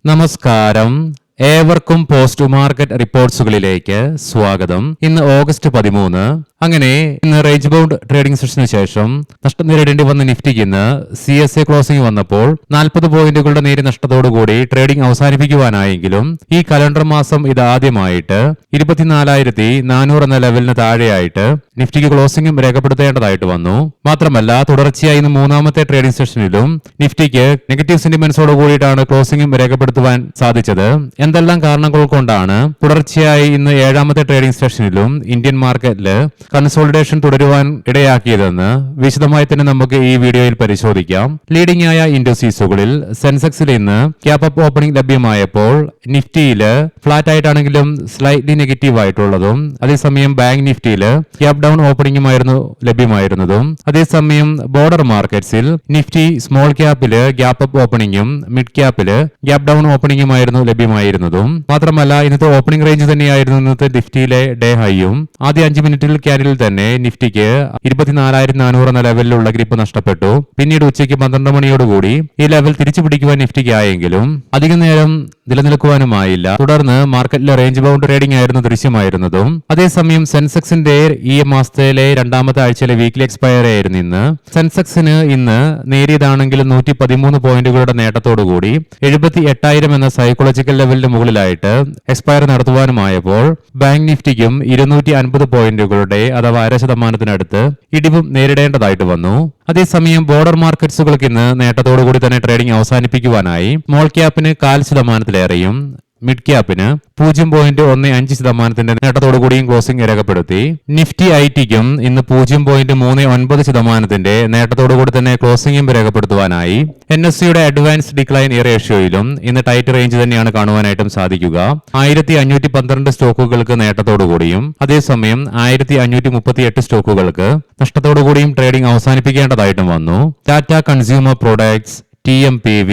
നമസ്കാരം. ഏവർക്കും post market റിപ്പോർട്ട്സുകളിലേക്ക് സ്വാഗതം. ഇന്ന് ഓഗസ്റ്റ് 13. അങ്ങനെ ഇന്ന് റേഞ്ച് ബൗണ്ട് ട്രേഡിംഗ് സെഷന് ശേഷം നഷ്ടം നേരിടേണ്ടി വന്ന നിഫ്റ്റിക്ക് ഇന്ന് CSA ക്ലോസിംഗ് വന്നപ്പോൾ 40 പോയിന്റുകളുടെ നേരിയ നഷ്ടത്തോടുകൂടി ട്രേഡിംഗ് അവസാനിപ്പിക്കുവാനായെങ്കിലും ഈ കലണ്ടർ മാസം ഇതാദ്യമായിട്ട് 24,400 എന്ന ലെവലിന് താഴെയായിട്ട് നിഫ്റ്റിക്ക് ക്ലോസിംഗും രേഖപ്പെടുത്തേണ്ടതായിട്ട് വന്നു. മാത്രമല്ല തുടർച്ചയായി ഇന്ന് മൂന്നാമത്തെ ട്രേഡിംഗ് സെഷനിലും നിഫ്റ്റിക്ക് നെഗറ്റീവ് സെന്റിമെന്റ്സോട് കൂടിയിട്ടാണ് ക്ലോസിംഗും രേഖപ്പെടുത്തുവാൻ സാധിച്ചത്. എന്തെല്ലാം കാരണങ്ങൾ കൊണ്ടാണ് തുടർച്ചയായി ഇന്ന് ഏഴാമത്തെ ട്രേഡിംഗ് സെഷനിലും ഇന്ത്യൻ മാർക്കറ്റിൽ കൺസോളിഡേഷൻ തുടരുവാൻ ഇടയാക്കിയതെന്ന് വിശദമായി തന്നെ നമുക്ക് ഈ വീഡിയോയിൽ പരിശോധിക്കാം. ലീഡിംഗ് ആയ ഇൻഡസ്ട്രീസുകളിൽ സെൻസെക്സിൽ ഇന്ന് ക്യാപ് അപ്പ് ഓപ്പണിംഗ് ലഭ്യമായപ്പോൾ നിഫ്റ്റിയില് ഫ്ലാറ്റ് ആയിട്ടാണെങ്കിലും സ്ലൈറ്റ്ലി നെഗറ്റീവ് ആയിട്ടുള്ളതും, അതേസമയം ബാങ്ക് നിഫ്റ്റിയില് ക്യാപ് ഡൗൺ ഓപ്പണിംഗുമായിരുന്നു ലഭ്യമായിരുന്നതും, അതേസമയം ബോർഡർ മാർക്കറ്റ്സിൽ നിഫ്റ്റി സ്മോൾ ക്യാപ്പില് ഗ്യാപ് അപ്പ് ഓപ്പണിംഗും മിഡ് ക്യാപ്പില് ഗ്യാപ് ഡൗൺ ഓപ്പണിംഗുമായിരുന്നു ലഭ്യമായിരുന്നതും. മാത്രമല്ല ഇന്നത്തെ ഓപ്പണിംഗ് റേഞ്ച് തന്നെയായിരുന്നു ഇന്നത്തെ നിഫ്റ്റിയിലെ ഡേ ഹൈയും. ആദ്യ 5 മിനിറ്റിൽ ക്യാനിൽ തന്നെ നിഫ്റ്റിക്ക് 24,400 എന്ന ലെവലിലുള്ള ഗ്രിപ്പ് നഷ്ടപ്പെട്ടു. പിന്നീട് ഉച്ചയ്ക്ക് 12 മണിയോടുകൂടി ഈ ലെവൽ തിരിച്ചു പിടിക്കുവാൻ നിഫ്റ്റിക്ക് ആയെങ്കിലും അധികം നേരം നിലനിൽക്കുവാനുമായില്ല. തുടർന്ന് മാർക്കറ്റിലെ റേഞ്ച് ബൗണ്ട് ട്രേഡിംഗ് ആയിരുന്നു ദൃശ്യമായിരുന്നതും. അതേസമയം സെൻസെക്സിന്റെ ഈ മാസത്തിലെ രണ്ടാമത്തെ ആഴ്ചയിലെ വീക്ക്ലി എക്സ്പയറി ആയിരുന്നു ഇന്ന്. സെൻസെക്സിന് ഇന്ന് നേരിയതാണെങ്കിലും 113 പോയിന്റുകളുടെ നേട്ടത്തോടുകൂടി 78,000 എന്ന സൈക്കോളജിക്കൽ ലെവലിന് മുകളിലായിട്ട് എക്സ്പയർ നടത്തുവാനുമായപ്പോൾ ബാങ്ക് നിഫ്റ്റിക്കും 250 പോയിന്റുകളുടെ അഥവാ 0.5% ഇടിവും നേരിടേണ്ടതായിട്ട് വന്നു. അതേസമയം ബോർഡർ മാർക്കറ്റ്സുകൾക്ക് ഇന്ന് നേട്ടത്തോടുകൂടി തന്നെ ട്രേഡിംഗ് അവസാനിപ്പിക്കുവാനായി സ്മോൾ ക്യാപ്പിന് 0.25%-ലേറെയും മിഡ് ക്യാപ്പിന് 0.15% നേട്ടത്തോടുകൂടിയും ക്ലോസിംഗ് രേഖപ്പെടുത്തി. നിഫ്റ്റി ഐടിക്കും ഇന്ന് 0.39% നേട്ടത്തോടുകൂടി തന്നെ ക്ലോസിംഗും രേഖപ്പെടുത്തുവാനായി. NSEയുടെ അഡ്വാൻസ് ഡിക്ലൈൻ റേഷ്യോയിലും ഇന്ന് ടൈറ്റ് റേഞ്ച് തന്നെയാണ് കാണുവാനായിട്ടും സാധിക്കുക. 1512 സ്റ്റോക്കുകൾക്ക് നേട്ടത്തോടുകൂടിയും അതേസമയം 1538 സ്റ്റോക്കുകൾക്ക് നഷ്ടത്തോടുകൂടിയും ട്രേഡിംഗ് അവസാനിപ്പിക്കേണ്ടതായിട്ടും വന്നു. Tata consumer products, TMPV,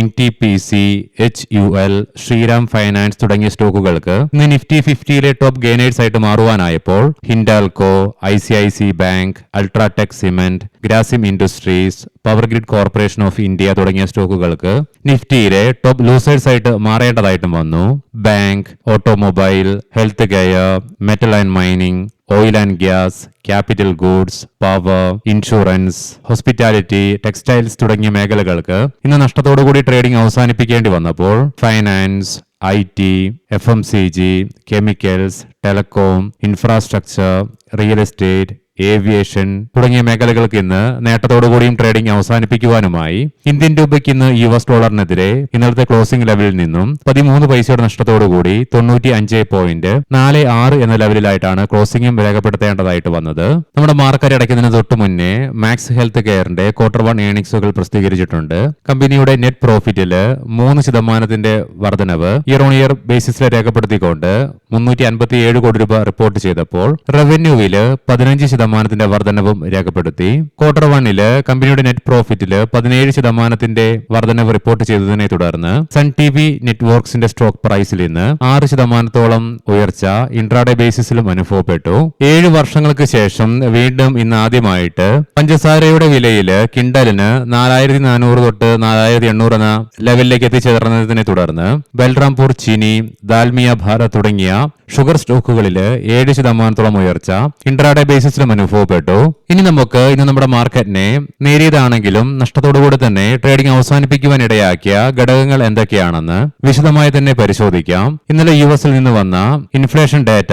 NTPC, HUL, Shriram finance തുടങ്ങിയ സ്റ്റോക്കുകൾക്ക് ഇന്ന് നിഫ്റ്റി 50-ലെ ടോപ്പ് ഗെയിനേഴ്സ് ആയിട്ട് മാറുവാനായപ്പോൾ Hindalco, ICIC bank, UltraTech cement, Grasim industries, power grid corporation of India തുടങ്ങിയ സ്റ്റോക്കുകൾക്ക് നിഫ്റ്റിയിലെ ടോപ്പ് ലൂസേഴ്സ് ആയിട്ട് മാറേണ്ടതായിട്ടും വന്നു. Bank, automobile, health care, metal and mining, oil and gas, capital goods, power, insurance, hospitality, textiles തുടങ്ങിയ മേഖലകൾക്ക് ഇന്ന് നഷ്ടത്തോടുകൂടി ട്രേഡിംഗ് അവസാനിപ്പിക്കേണ്ടി വന്നപ്പോൾ finance, IT, FMCG, chemicals, telecom, infrastructure, real estate, aviation തുടങ്ങിയ മേഖലകൾക്ക് ഇന്ന് നേട്ടത്തോടുകൂടിയും ട്രേഡിംഗ് അവസാനിപ്പിക്കുവാനുമായി. ഇന്ത്യൻ രൂപയ്ക്ക് ഇന്ന് US ഡോളറിനെതിരെ ഇന്നലത്തെ ക്ലോസിംഗ് ലെവലിൽ നിന്നും 13 പൈസയുടെ നഷ്ടത്തോടുകൂടി 95.46 എന്ന ലെവലിലായിട്ടാണ് ക്ലോസിംഗും രേഖപ്പെടുത്തേണ്ടതായിട്ട് വന്നത്. നമ്മുടെ മാർക്കറ്റ് അടയ്ക്കുന്നതിന് തൊട്ട് മുന്നേ മാക്സ് ഹെൽത്ത് കെയറിന്റെ Q1 ഏർണിംഗ്സുകൾ പ്രസിദ്ധീകരിച്ചിട്ടുണ്ട്. കമ്പനിയുടെ നെറ്റ് പ്രോഫിറ്റില് 3% വർധനവ് ഇയർ ഓൺ ഇയർ ബേസിസിൽ രേഖപ്പെടുത്തിക്കൊണ്ട് 357 കോടി രൂപ റിപ്പോർട്ട് ചെയ്തപ്പോൾ റവന്യൂവില് 15% വർധനവും രേഖപ്പെടുത്തി. Q1 കമ്പനിയുടെ നെറ്റ് പ്രോഫിറ്റില് 17% വർധനവ് റിപ്പോർട്ട് ചെയ്തതിനെ തുടർന്ന് സൺ TV നെറ്റ്വർക്സിന്റെ സ്റ്റോക്ക് പ്രൈസിൽ ഇന്ന് 6% ഉയർച്ച ഇൻട്രാഡേ ബേസിസിലും അനുഭവപ്പെട്ടു. 7 വർഷങ്ങൾക്ക് ശേഷം വീണ്ടും ഇന്ന് ആദ്യമായിട്ട് പഞ്ചസാരയുടെ വിലയില് കിൻഡലിന് 4,400 തൊട്ട് 4,800 എന്ന ലെവലിലേക്ക് എത്തിച്ചേർന്നതിനെ തുടർന്ന് ബൽറാംപൂർ ചീനി, ദാൽമിയ ഭാരത് തുടങ്ങിയ ഷുഗർ സ്റ്റോക്കുകളില് 7% ഉയർച്ച ഇൻട്രാഡേ ബേസിസിലും അനുഭവപ്പെട്ടു. ഇനി നമുക്ക് ഇന്ന് നമ്മുടെ മാർക്കറ്റിനെ നേരിയതാണെങ്കിലും നഷ്ടത്തോടുകൂടി തന്നെ ട്രേഡിംഗ് അവസാനിപ്പിക്കുവാൻ ഇടയാക്കിയ ഘടകങ്ങൾ എന്തൊക്കെയാണെന്ന് വിശദമായി തന്നെ പരിശോധിക്കാം. ഇന്നലെ US നിന്ന് വന്ന ഇൻഫ്ലേഷൻ ഡാറ്റ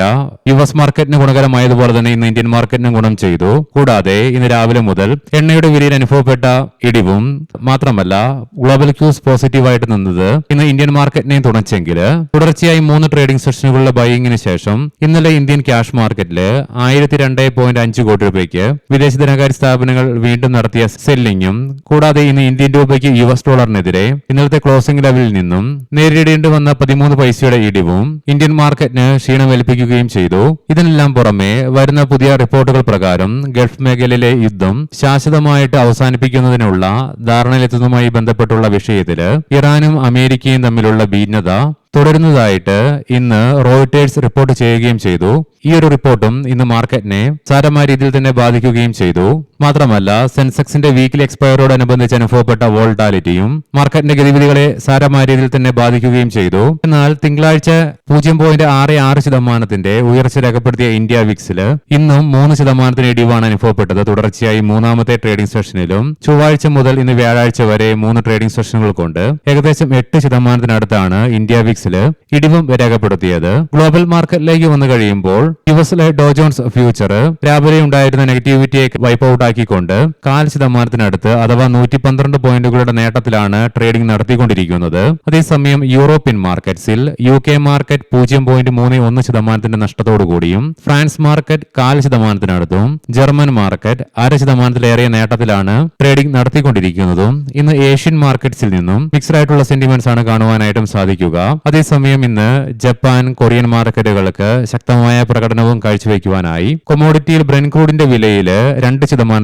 US മാർക്കറ്റിന് ഗുണകരമായതുപോലെ തന്നെ ഇന്ന് ഇന്ത്യൻ മാർക്കറ്റിനും ഗുണം ചെയ്തു. കൂടാതെ ഇന്ന് രാവിലെ മുതൽ എണ്ണയുടെ വിലയിൽ അനുഭവപ്പെട്ട ഇടിവും മാത്രമല്ല ഗ്ലോബൽ ക്യൂസ് പോസിറ്റീവായിട്ട് നിന്നത് ഇന്ന് ഇന്ത്യൻ മാർക്കറ്റിനെയും തുണച്ചെങ്കിൽ തുടർച്ചയായി 3 ട്രേഡിംഗ് സെഷനുകളുടെ ബൈയിങ്ങിന് ശേഷം ഇന്നലെ ഇന്ത്യൻ ക്യാഷ് മാർക്കറ്റില് 102.5 കോടി രൂപയ്ക്ക് വിദേശ ധനകാര്യ സ്ഥാപനങ്ങൾ വീണ്ടും നടത്തിയ സെല്ലിങ്ങും, കൂടാതെ ഇന്ന് ഇന്ത്യൻ രൂപയ്ക്ക് US ഡോളറിനെതിരെ ഇന്നലത്തെ ക്ലോസിംഗ് ലെവലിൽ നിന്നും നേരിടേണ്ടി വന്ന 13 പൈസയുടെ ഇടിവും ഇന്ത്യൻ മാർക്കറ്റിന് ക്ഷീണമേൽപ്പിക്കുകയും ചെയ്തു. ഇതിനെല്ലാം പുറമെ വരുന്ന പുതിയ റിപ്പോർട്ടുകൾ പ്രകാരം ഗൾഫ് മേഖലയിലെ യുദ്ധം ശാശ്വതമായിട്ട് അവസാനിപ്പിക്കുന്നതിനുള്ള ധാരണയിലെത്തുന്നതുമായി ബന്ധപ്പെട്ടുള്ള വിഷയത്തില് ഇറാനും അമേരിക്കയും തമ്മിലുള്ള ഭിന്നത തുടരുന്നതായിട്ട് ഇന്ന് റോയിട്ടേഴ്സ് റിപ്പോർട്ട് ചെയ്യുകയും ചെയ്തു. ഈ ഒരു റിപ്പോർട്ടും ഇന്ന് മാർക്കറ്റിനെ സാരമായ രീതിയിൽ തന്നെ ബാധിക്കുകയും ചെയ്തു. മാത്രമല്ല സെൻസെക്സിന്റെ വീക്കിലി എക്സ്പയറോടനുബന്ധിച്ച് അനുഭവപ്പെട്ട വോൾട്ടാലിറ്റിയും മാർക്കറ്റിന്റെ ഗതിവിധികളെ സാരമായ രീതിയിൽ തന്നെ ബാധിക്കുകയും ചെയ്തു. എന്നാൽ തിങ്കളാഴ്ച 0.66% ഉയർച്ച രേഖപ്പെടുത്തിയ ഇന്ത്യ വിക്സിൽ ഇന്നും 3% ഇടിവാണ് അനുഭവപ്പെട്ടത്. തുടർച്ചയായി മൂന്നാമത്തെ ട്രേഡിംഗ് സെഷനിലും ചൊവ്വാഴ്ച മുതൽ ഇന്ന് വ്യാഴാഴ്ച വരെ 3 ട്രേഡിംഗ് സെഷനുകൾ കൊണ്ട് ഏകദേശം 8% ഇന്ത്യ വിക്സിൽ ഇടിവും രേഖപ്പെടുത്തിയത്. ഗ്ലോബൽ മാർക്കറ്റിലേക്ക് വന്നു കഴിയുമ്പോൾ യുഎസിലെ ഡോ ജോൺസ് ഫ്യൂച്ചർ രാവിലെ ഉണ്ടായിരുന്ന നെഗറ്റിവിറ്റിയെ വൈപ്പ് ഔട്ട് ആക്കിക്കൊണ്ട് 0.5% അഥവാ 112 പോയിന്റുകളുടെ നേട്ടത്തിലാണ് ട്രേഡിംഗ് നടത്തിക്കൊണ്ടിരിക്കുന്നത്. അതേസമയം യൂറോപ്യൻ മാർക്കറ്റ്സിൽ UK മാർക്കറ്റ് 0.31% നഷ്ടത്തോടുകൂടിയും ഫ്രാൻസ് മാർക്കറ്റ് 0.5%, ജർമ്മൻ മാർക്കറ്റ് 0.5% നേട്ടത്തിലാണ് ട്രേഡിംഗ് നടത്തിക്കൊണ്ടിരിക്കുന്നതും. ഇന്ന് ഏഷ്യൻ മാർക്കറ്റ്സിൽ നിന്നും മിക്സ്ഡ് ആയിട്ടുള്ള സെന്റിമെന്റ്സ് ആണ് കാണുവാനായിട്ടും സാധിക്കുക. അതേസമയം ഇന്ന് ജപ്പാൻ, കൊറിയൻ മാർക്കറ്റുകൾക്ക് ശക്തമായ പ്രകടനവും കാഴ്ചവെക്കുവാനായി. കൊമോഡിറ്റിയിൽ ബ്രെന്റ് ക്രൂഡിന്റെ വിലയിൽ 2%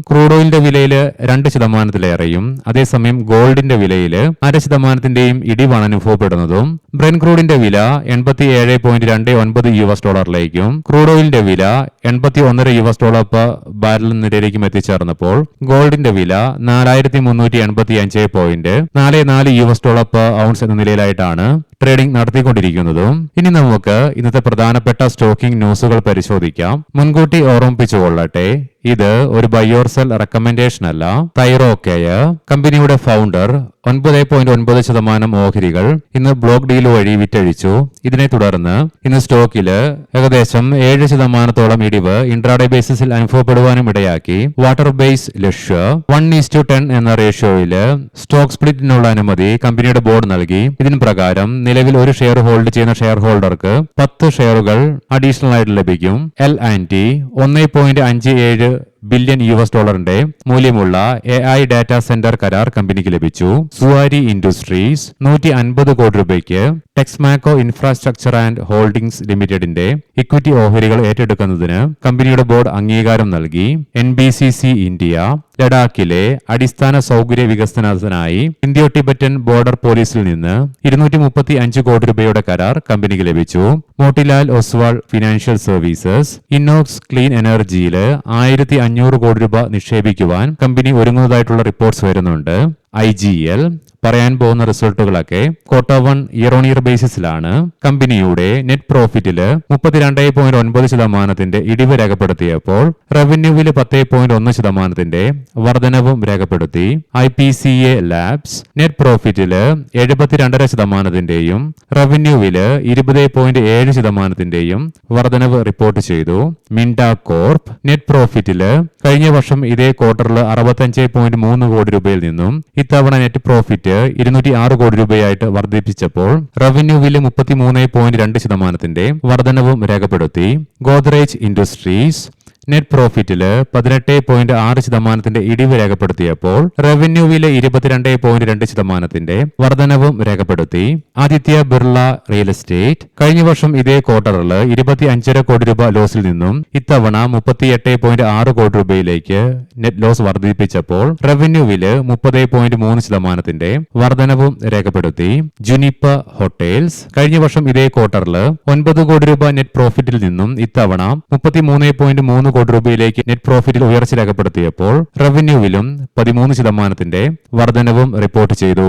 ക്രൂഡ് ഓയിലിന്റെ വിലയിൽ 2%-ലേറെയും അതേസമയം ഗോൾഡിന്റെ വിലയിൽ 0.5%-ന്റെയും ഇടിവാണ് അനുഭവപ്പെടുന്നതും. ബ്രെന്റ് ക്രൂഡിന്റെ വില $87.29 ക്രൂഡ് ഓയിലിന്റെ വില $81 per ബാരലിനിടയിലേക്കും എത്തിച്ചേർന്നപ്പോൾ ഗോൾഡിന്റെ വില $4,385.44 per ഔൺസ് എന്ന നിലയിലായിട്ടാണ് ട്രേഡിംഗ് നടത്തിക്കൊണ്ടിരിക്കുന്നതും. ഇനി നമുക്ക് ഇന്നത്തെ പ്രധാനപ്പെട്ട സ്റ്റോക്കിംഗ് ന്യൂസുകൾ പരിശോധിക്കാം. മുൻകൂട്ടി ഓർമ്മിപ്പിച്ചുകൊള്ളട്ടെ, ഇത് ഒരു ബൈ ഓർ സെൽ റെക്കമെൻഡേഷൻ അല്ല. തൈറോക്കെയർ കമ്പനിയുടെ ഫൗണ്ടർ 9.9% ഓഹരികൾ ഇന്ന് ബ്ലോക്ക് ഡീൽ വഴി വിറ്റഴിച്ചു. ഇതിനെ തുടർന്ന് ഇന്ന് സ്റ്റോക്കില് ഏകദേശം 7% ഇടിവ് ഇൻട്രാഡേ ബേസിസിൽ അനുഭവപ്പെടുവാനും ഇടയാക്കി. വാട്ടർ ബേസ് ലക്ഷ്യ 1:10 എന്ന റേഷ്യോയില് സ്റ്റോക്ക് സ്പ്ലിറ്റിനുള്ള അനുമതി കമ്പനിയുടെ ബോർഡ് നൽകി. ഇതിന് പ്രകാരം നിലവിൽ ഒരു ഷെയർ ഹോൾഡ് ചെയ്യുന്ന ഷെയർ ഹോൾഡർക്ക് 10 ഷെയറുകൾ അഡീഷണൽ ആയിട്ട് ലഭിക്കും. L&T $1.57 ബില്യൺ മൂല്യമുള്ള AI ഡാറ്റാ സെന്റർ കരാർ കമ്പനിക്ക് ലഭിച്ചു. സുവാരി ഇൻഡസ്ട്രീസ് 150 കോടി രൂപയ്ക്ക് ടെക്സ്മാക്കോ ഇൻഫ്രാസ്ട്രക്ചർ ആൻഡ് ഹോൾഡിംഗ്സ് ലിമിറ്റഡിന്റെ ഇക്വിറ്റി ഓഹരികൾ ഏറ്റെടുക്കുന്നതിന് കമ്പനിയുടെ ബോർഡ് അംഗീകാരം നൽകി. NBCC ഇന്ത്യ ലഡാക്കിലെ അടിസ്ഥാന സൗകര്യ വികസനത്തിനായി ഇന്ത്യോ ടിബറ്റൻ ബോർഡർ പോലീസിൽ നിന്ന് 235 കോടി രൂപയുടെ കരാർ കമ്പനിക്ക് ലഭിച്ചു. Motilal Oswal financial services Inox clean എനർജിയിൽ 1,500 കോടി രൂപ നിക്ഷേപിക്കുവാൻ കമ്പനി ഒരുങ്ങുന്നതായിട്ടുള്ള റിപ്പോർട്ട്സ് വരുന്നുണ്ട്. IGL പറയാൻ പോകുന്ന റിസൾട്ടുകളൊക്കെ Q1 ഇയർ ഓൺ ഇയർ ബേസിസിലാണ്. കമ്പനിയുടെ നെറ്റ് പ്രോഫിറ്റില് 32.9% ഇടിവ് രേഖപ്പെടുത്തിയപ്പോൾ റവന്യൂവില് 10.1% വർധനവും രേഖപ്പെടുത്തി. IPCA ലാബ്സ് നെറ്റ് പ്രോഫിറ്റില് 72.5%-ന്റെയും റവന്യൂവില് 20.7%-ന്റെയും വർധനവ് റിപ്പോർട്ട് ചെയ്തു. മിൻഡ കോർപ്പ് നെറ്റ് പ്രോഫിറ്റില് കഴിഞ്ഞ വർഷം ഇതേ ക്വാർട്ടറിൽ 65.3 കോടി രൂപയിൽ നിന്നും ഇത്തവണ നെറ്റ് പ്രോഫിറ്റ് 206 കോടി രൂപയായിട്ട് വർദ്ധിപ്പിച്ചപ്പോൾ റവന്യൂവില് 33.2%-ന്റെ വർധനവും രേഖപ്പെടുത്തി. ഗോദ്രേജ് ഇൻഡസ്ട്രീസ് നെറ്റ് പ്രോഫിറ്റില് 18.6%-ന്റെ ഇടിവ് രേഖപ്പെടുത്തിയപ്പോൾ റവന്യൂവിലെ 22.2%-ന്റെ വർധനവും രേഖപ്പെടുത്തി. ആദിത്യ ബിർള റിയൽ എസ്റ്റേറ്റ് കഴിഞ്ഞ വർഷം ഇതേ ക്വാർട്ടറിൽ 25.5 കോടി രൂപ ലോസിൽ നിന്നും ഇത്തവണ 38.6 കോടി രൂപയിലേക്ക് നെറ്റ് ലോസ് വർദ്ധിപ്പിച്ചപ്പോൾ റവന്യൂവില് 30.3%-ന്റെ വർധനവും രേഖപ്പെടുത്തി. ജുനിപ്പ ഹോട്ടൽസ് കഴിഞ്ഞ വർഷം ഇതേ ക്വാർട്ടറിൽ 9 കോടി രൂപ നെറ്റ് പ്രോഫിറ്റിൽ നിന്നും ഇത്തവണ 33.3 കോടി രൂപയിലേക്ക് നെറ്റ് പ്രോഫിറ്റിൽ ഉയർച്ച രേഖപ്പെടുത്തിയപ്പോൾ റവന്യൂവിലും 13%-ന്റെ വർധനവും റിപ്പോർട്ട് ചെയ്തു.